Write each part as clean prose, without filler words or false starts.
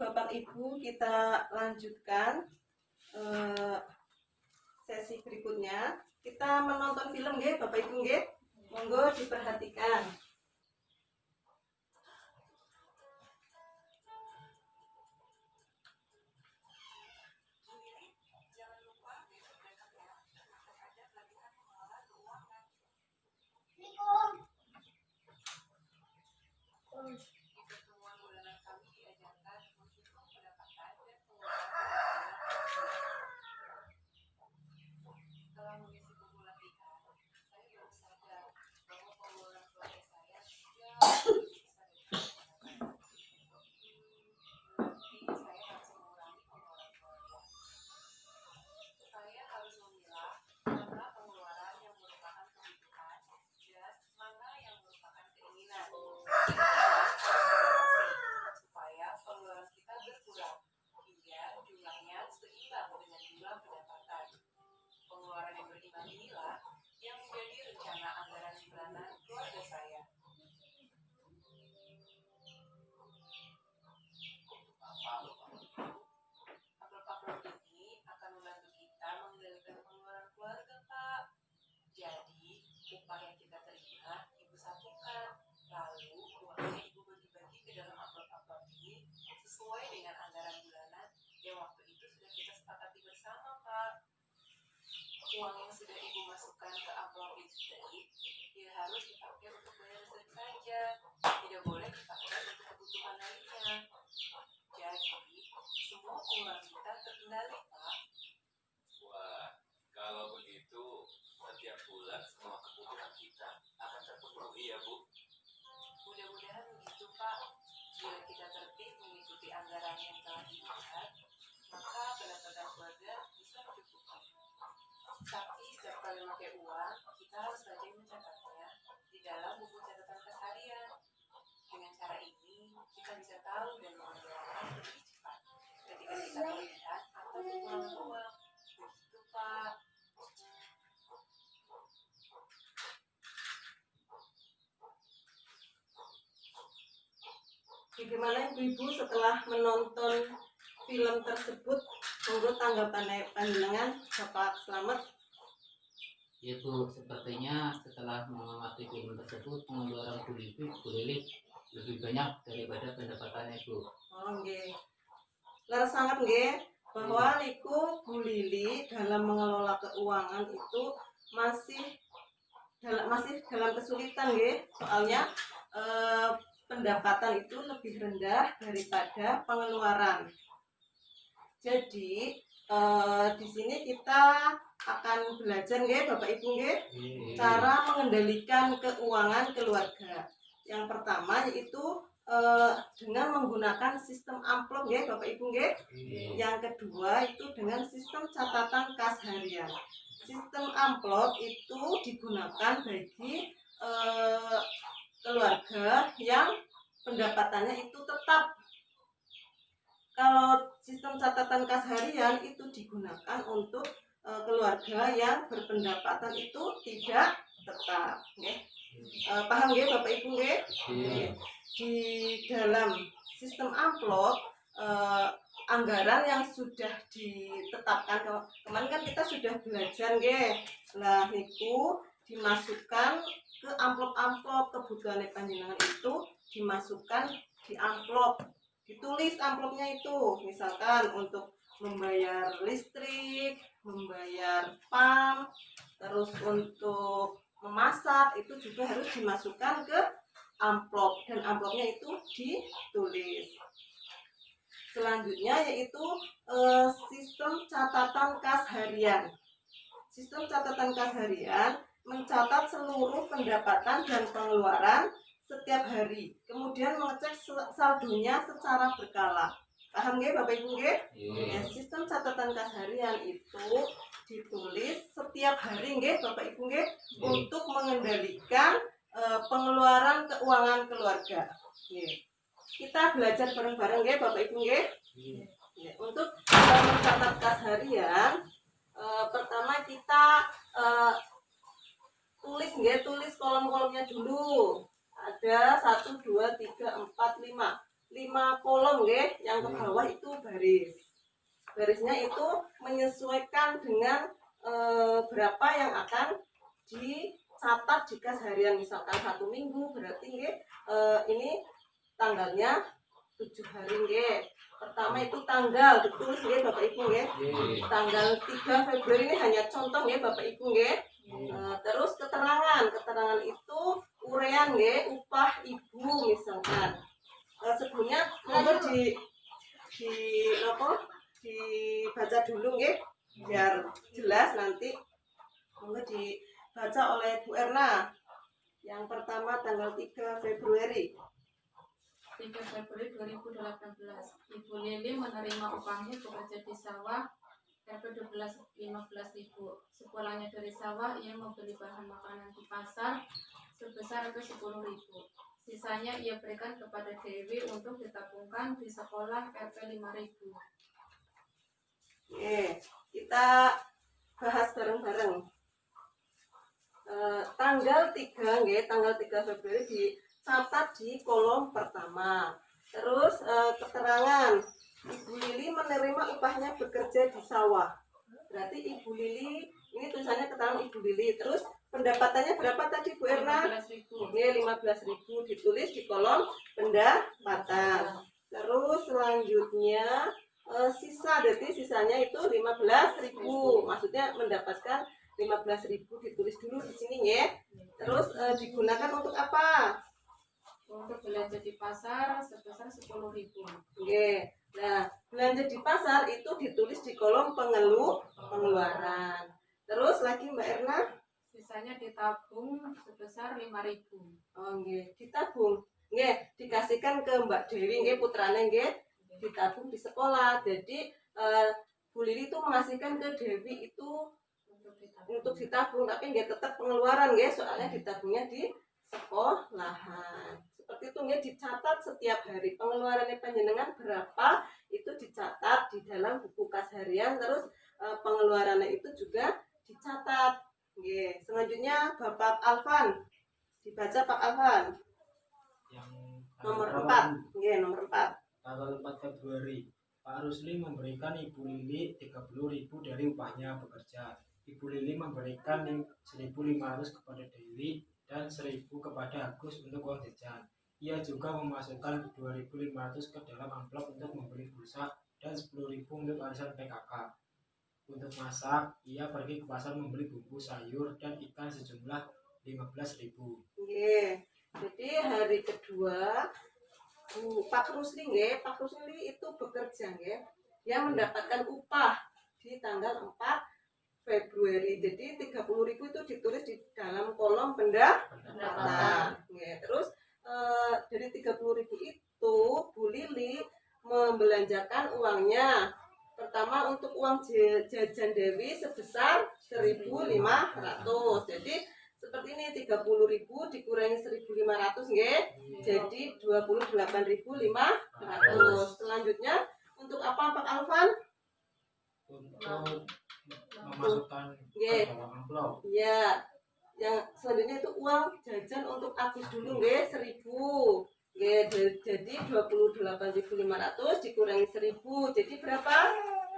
Bapak Ibu kita lanjutkan sesi berikutnya. Kita menonton film nggih Bapak Ibu nggih. Monggo diperhatikan. Pengeluaran yang berimbang inilah yang menjadi rencana anggaran bulanan keluarga saya. Amplop-amplop ini akan membantu kita mengendalikan pengeluaran keluarga, Pak. Jadi, upah yang kita terima, Ibu satukan. Lalu, uangnya Ibu bagi-bagi ke dalam amplop-amplop ini sesuai dengan anggaran bulanan yang waktu itu sudah kita sepakati bersama, Pak. Uang yang sudah Ibu masukkan ke amplop itu ya harus dipakai untuk bayar listrik saja, tidak boleh dipakai untuk kebutuhan lainnya. Jadi, semua pengeluaran kita terkendali, Pak. Wah, kalau begitu setiap bulan semua kebutuhan kita akan terpenuhi ya, Bu? Mudah-mudahan begitu, Pak. Bila kita tertib mengikuti anggaran yang telah dibuat, maka pendapatan keluarga bisa mencukupi. Tapi setiap kali memakai uang, kita harus rajin mencatatnya di dalam buku catatan kas harian. Dengan cara ini, kita bisa tahu dan mengelola lebih cepat ketika kita kelebihan atau kekurangan uang. Begitu, Pak. Bagaimana Ibu setelah menonton film tersebut? Menurut tanggapan panjenengan Bapak Slamet? Ya Bu, sepertinya setelah mengamati film tersebut pengeluaran Bu Lili lebih banyak daripada pendapatannya Bu. Oh nggih. Leres sangat nggih bahwa niku Bu Lili dalam mengelola keuangan itu masih dalam kesulitan nggih. Soalnya pendapatan itu lebih rendah daripada pengeluaran. Jadi di sini kita akan belajar nggih Bapak Ibu nggih cara mengendalikan keuangan keluarga. Yang pertama yaitu dengan menggunakan sistem amplop nggih Bapak Ibu nggih. Yang kedua itu dengan sistem catatan kas harian. Sistem amplop itu digunakan bagi keluarga yang pendapatannya itu tetap. Kalau sistem catatan kas harian itu digunakan untuk keluarga yang berpendapatan itu tidak tetap, okay? Paham nggih Bapak Ibu nggih? Di dalam sistem amplop anggaran yang sudah ditetapkan kemarin kan kita sudah belajar nggih. Lah niku dimasukkan ke amplop-amplop kebutuhan panjenengan itu dimasukkan di amplop. Ditulis amplopnya itu, misalkan untuk membayar listrik, membayar PAM, terus untuk memasak itu juga harus dimasukkan ke amplop dan amplopnya itu ditulis. Selanjutnya yaitu sistem catatan kas harian. Sistem catatan kas harian mencatat seluruh pendapatan dan pengeluaran setiap hari, kemudian mengecek saldonya secara berkala. Paham nggih Bapak Ibu nggih? Ya, sistem catatan kas harian itu ditulis setiap hari nggih Bapak Ibu nggih untuk mengendalikan pengeluaran keuangan keluarga. Kita belajar bareng-bareng nggih Bapak Ibu nggih. Untuk mencatat kas harian pertama kita tulis kolom-kolomnya dulu. Ada 1, 2, 3, 4, 5. 5 kolom nggih, yang ke bawah itu baris. Barisnya itu menyesuaikan dengan berapa yang akan dicatat jika seharian, misalkan 1 minggu berarti nggih ini tanggalnya 7 hari nggih. Pertama itu tanggal ditulis nggih Bapak Ibu nggih. Tanggal 3 Februari ini hanya contoh nggih Bapak Ibu nggih. Terus keterangan itu urean nggih, upah ibu misalkan. Sebelumnya monggo dibaca dulu nggih biar jelas nanti. Monggo dibaca oleh Bu Erna. Yang pertama tanggal 3 Februari. 3 Februari 2018, Ibu Lili menerima upahnya bekerja di sawah Rp 15.000. Sepulangnya dari sawah, ia membeli bahan makanan di pasar sebesar Rp 10.000. Sisanya ia berikan kepada Dewi untuk ditabungkan di sekolah Rp 5.000. Kita bahas bareng-bareng. Tanggal 3 nggih, tanggal 3 Februari dicatat di kolom pertama. Terus keterangan Ibu Lili menerima upahnya bekerja di sawah. Berarti Ibu Lili ini tulisannya keterangan Ibu Lili. Terus pendapatannya berapa tadi Bu Erna? 15.000. 15.000 ditulis di kolom pendapatan. Terus selanjutnya sisa, berarti sisanya itu 15.000. Maksudnya mendapatkan 15.000 ditulis dulu di sini ya. Terus digunakan untuk apa? Untuk belanja di pasar sebesar 10.000. Oke. Nah, belanja di pasar itu ditulis di kolom pengeluaran. Terus lagi Mbak Erna? Sisanya ditabung sebesar 5.000. Oh nggih, ditabung. Nggih, dikasihkan ke Mbak Dewi nggih, putrane nggih, ditabung di sekolah. Jadi Bu Lili itu mengasihkan ke Dewi itu untuk ditabung, tapi nggak tetap pengeluaran nggih, soalnya ditabungnya di sekolahan. Seperti itu nggih, dicatat setiap hari pengeluarannya panjenengan berapa, itu dicatat di dalam buku kas harian. Terus pengeluarannya itu juga dicatat nggih. Selanjutnya Bapak Alvan, dibaca Pak Alvan. Yang Nomor 4 nggih, nomor 4. tanggal 4 Februari, Pak Rusli memberikan Ibu Lili 30.000 dari upahnya bekerja. Ibu Lili memberikan 1.500 kepada Dewi dan 1.000 kepada Agus untuk uang jajan. Ia juga memasukkan 2.500 ke dalam amplop untuk membeli pulsa dan 10.000 untuk arisan PKK. Untuk masak, ia pergi ke pasar membeli bumbu sayur dan ikan sejumlah 15.000. Nggih. Jadi hari kedua Pak Rusli nggih, Pak Rusli itu bekerja nggih. Dia mendapatkan upah di tanggal 4 Februari. Jadi 30.000 itu ditulis di dalam kolom pendapatan. Nggih. Terus dari 30.000 itu Bu Lili membelanjakan uangnya. Pertama untuk uang jajan Dewi sebesar 1.500. Jadi seperti ini, 30.000 dikurangi 1.500 nggih. Jadi 28.500. Selanjutnya untuk apa Pak Alvan? Untuk memasukkan ke dalam amplop. Iya. Yang selanjutnya itu uang jajan untuk Agus dulu nggih, 1.000. Nggih, jadi 28.500 dikurangi 1.000. Jadi berapa?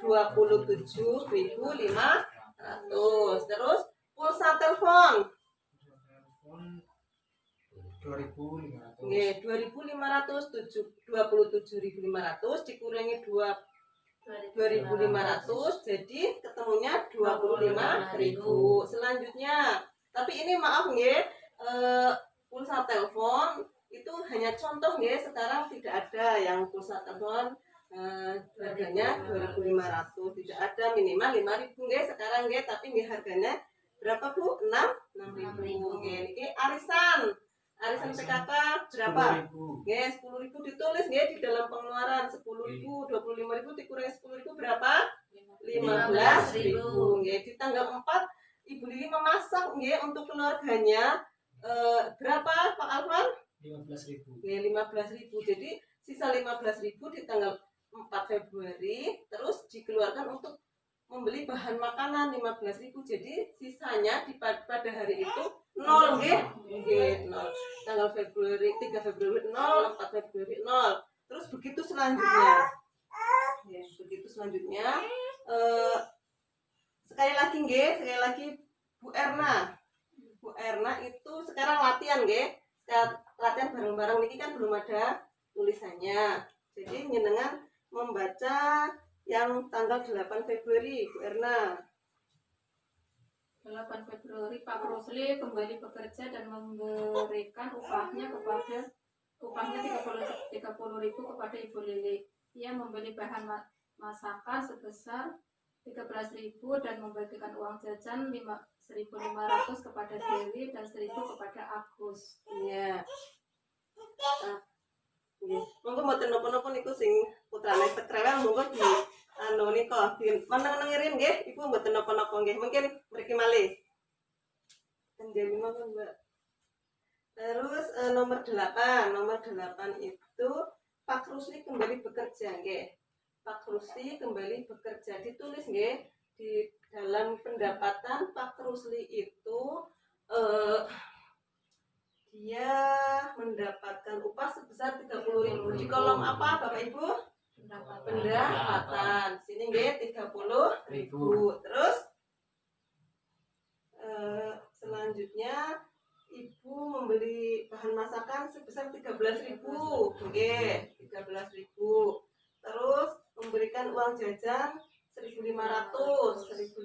27.500. Terus pulsa telepon. 2.500. Nggih, 27.500 dikurangi 2.500 jadi ketemunya 25.000. Selanjutnya, tapi ini maaf nggih, pulsa telepon itu hanya contoh nggih, sekarang tidak ada yang pulsa telepon harganya 2.500, tidak ada, minimal 5.000 nggih sekarang nggih, tapi nggih harganya berapa Bu? 6.000 nggih. Niki arisan PKK berapa? 10.000. Nggih, 10.000 ditulis nggih di dalam pengeluaran. 10.000, 25.000 dikurangi 10.000 berapa? 15.000 nggih. Di tanggal 4 Ibu Lili memasak nggih untuk keluarganya berapa Pak Alvan? 15.000. Nggih, 15.000. Jadi sisa 15.000 di tanggal 4 Februari terus dikeluarkan untuk membeli bahan makanan 15.000. Jadi sisanya pada hari itu 0 nggih. Nggih, 0. Tanggal 3 Februari 0, 4 Februari 0. Terus begitu selanjutnya. Ya, begitu selanjutnya. Sekali lagi Bu Erna. Bu Erna itu sekarang latihan nggih. Latihan bareng-bareng niki kan belum ada tulisannya. Jadi njenengan membaca yang tanggal 8 Februari, Bu Erna. 8 Februari Pak Rusli kembali bekerja dan memberikan upahnya 30.000 kepada Ibu Lili. Ia membeli bahan masakan sebesar 13.000 dan membagikan uang jajan 1.500 kepada Dewi dan 1.000 kepada Agus. Iya. Nggih. Monggo mboten napa-napa niku sing putrane sekrewel monggo di anu nika di meneng-nengirin nggih. Ibu mboten napa-napa nggih. Mungkin mriki malih. Kanjeng monggo, Mbak. Terus nomor 8 itu Pak Rusli kembali bekerja nggih. Pak Rusli kembali bekerja ditulis nggih di dalam pendapatan Pak Rusli itu dia mendapatkan upah sebesar 30.000 di kolom apa Bapak Ibu? Pendapatan. Sini nggih 30.000. Terus selanjutnya Ibu membeli bahan masakan sebesar 13.000. Nggih, 13.000. Terus memberikan uang jajan 1.500. Terus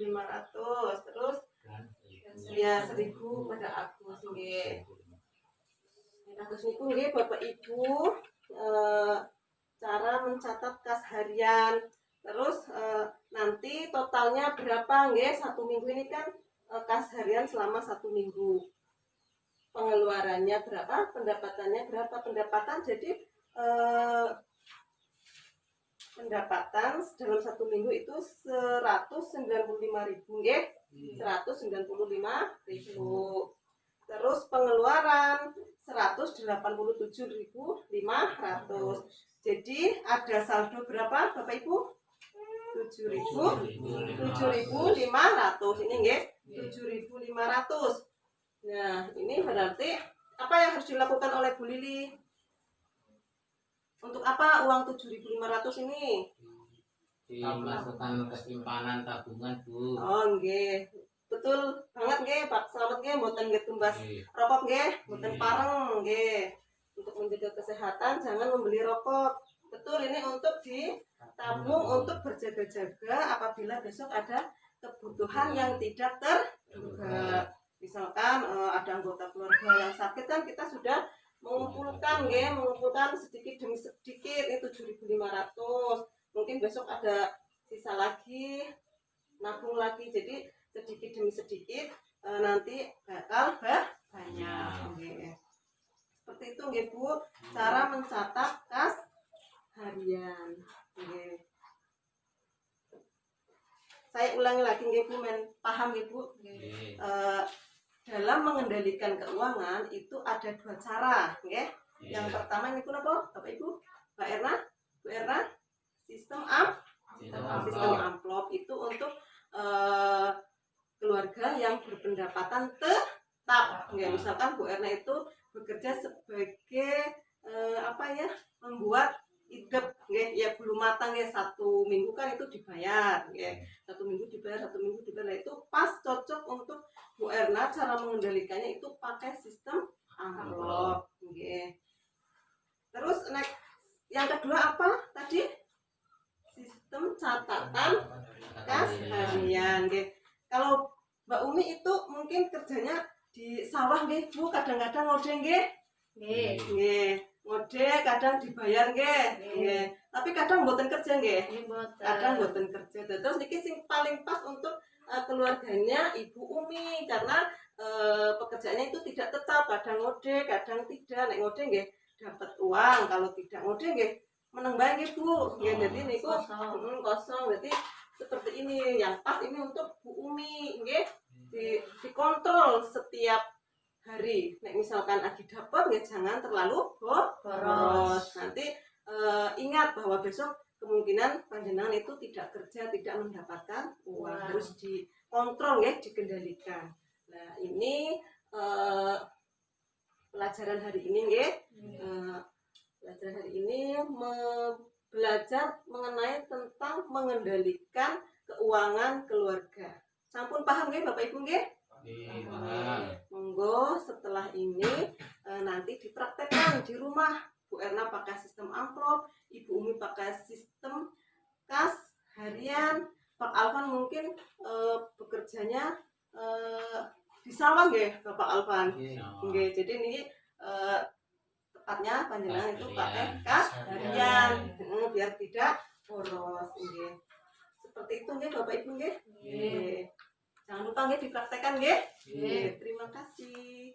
ya 1.000 pada Agus nggih. Agus niku nggih Bapak Ibu cara mencatat kas harian. Terus nanti totalnya berapa nggih? 1 minggu ini kan kas harian selama 1 minggu. Pengeluarannya berapa? Pendapatannya berapa? Pendapatan jadi pendapatan dalam 1 minggu itu 195.000 nggih. 195.000. Terus pengeluaran 187.500. Jadi ada saldo berapa Bapak Ibu? 7.500. Ini nggih, 7.500. Nah, ini berarti apa yang harus dilakukan oleh Bu Lili? Untuk apa uang 7.500 ini? Dimasukkan ke simpanan tabungan, Bu. Oh, nggih. Betul banget nggih, Pak. Selamat nggih, mboten nggih tumbas rokok nggih, mboten pareng nggih. Untuk menjaga kesehatan jangan membeli rokok. Betul, ini untuk ditabung untuk berjaga-jaga apabila besok ada kebutuhan yang tidak terduga. Misalkan ada anggota keluarga yang sakit kan kita sudah mengumpulkan sedikit demi sedikit ini 7.500. Mungkin besok ada sisa lagi, nabung lagi. Jadi sedikit demi sedikit nanti bakal banyak. Okay. Seperti itu nggih Bu, cara mencatat kas harian. Okay. Saya ulangi lagi nggih Bu, paham nggih Bu? Dalam mengendalikan keuangan itu ada 2 cara, nggih. Yang pertama ini apa Bapak Ibu? Mbak Erna? Bu Erna? Sistem amplop itu untuk keluarga yang berpendapatan tetap. Ya, misalkan Bu Erna itu bekerja sebagai membuat hidup, ya belum matang ya 1 minggu kan itu dibayar, ya 1 minggu dibayar. Nah, itu pas cocok untuk Bu Erna cara mengendalikannya itu pakai sistem amplop. Terus yang kedua apa tadi? Sistem catatan kas harian. Kalau Mbak Umi itu mungkin kerjanya di sawah nggih Bu, kadang-kadang ngode nggih. Nggih. Ngode kadang dibayar nggih. Tapi kadang mboten kerja nggih. Kadang mboten kerja. Terus niki sing paling pas untuk keluarganya Ibu Umi karena pekerjaannya itu tidak tetap, kadang ngode, kadang tidak. Nek ngode nggih dapat uang, kalau tidak ngode nggih meneng bae nggih Bu. Nggih dadi niku kosong. Berarti seperti ini yang pas ini untuk Bu Umi nggih. Dikontrol setiap hari. Nek misalkan lagi dapat nggih jangan terlalu boros. Nanti ingat bahwa besok kemungkinan panjenengan itu tidak kerja, tidak mendapatkan uang. Harus dikontrol ya, dikendalikan. Nah, ini pelajaran hari ini nggih. Pelajaran hari ini belajar mengenai tentang mengendalikan keuangan keluarga. Sampun paham nggih Bapak Ibu nggih? Paham. Monggo setelah ini nanti dipraktekkan di rumah. Bu Erna pakai sistem amplop, Ibu Umi pakai sistem kas harian, Pak Alvan mungkin bekerjanya di sawah nggih Bapak Alvan. Nggih, jadi ini tepatnya panjenengan itu pakai kas harian biar tidak boros nggih. Seperti itu nggih Bapak Ibu nggih. Nggih. Jangan lupa nggih dipraktekkan nggih. Terima kasih.